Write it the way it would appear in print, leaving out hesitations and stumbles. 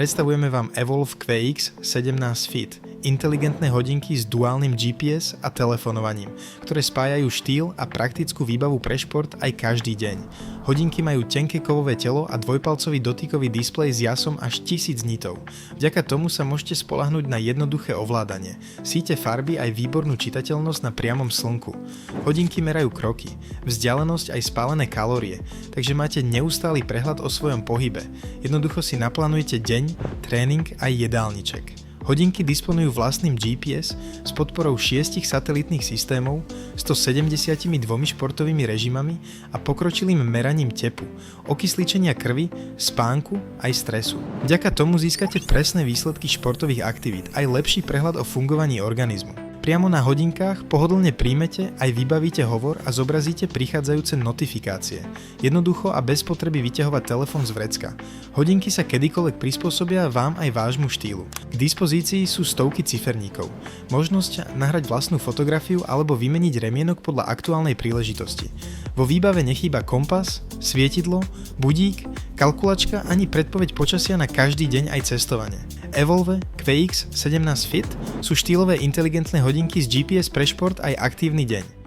Predstavujeme vám Evolve QX 17 Fit, inteligentné hodinky s duálnym GPS a telefonovaním, ktoré spájajú štýl a praktickú výbavu pre šport aj každý deň. Hodinky majú tenké kovové telo a dvojpalcový dotykový displej s jasom až 1000 nitov. Vďaka tomu sa môžete spoľahnúť na jednoduché ovládanie, síte farby aj výbornú čitateľnosť na priamom slnku. Hodinky merajú kroky, vzdialenosť aj spálené kalórie, takže máte neustály prehľad o svojom pohybe. Jednoducho si naplánujete deň, tréning aj jedálniček. Hodinky disponujú vlastným GPS s podporou 6 satelitných systémov, 172 športovými režimami a pokročilým meraním tepu, okysličenia krvi, spánku aj stresu. Vďaka tomu získate presné výsledky športových aktivít aj lepší prehľad o fungovaní organizmu. Priamo na hodinkách pohodlne príjmete aj vybavíte hovor a zobrazíte prichádzajúce notifikácie. Jednoducho a bez potreby vyťahovať telefón z vrecka. Hodinky sa kedykoľvek prispôsobia vám aj vášmu štýlu. K dispozícii sú stovky ciferníkov. Možnosť nahrať vlastnú fotografiu alebo vymeniť remienok podľa aktuálnej príležitosti. Vo výbave nechýba kompas, svietidlo, budík, kalkulačka ani predpoveď počasia na každý deň aj cestovanie. Evolve QX 17 Fit sú štýlové inteligentné hodinky z GPS pre šport aj aktívny deň.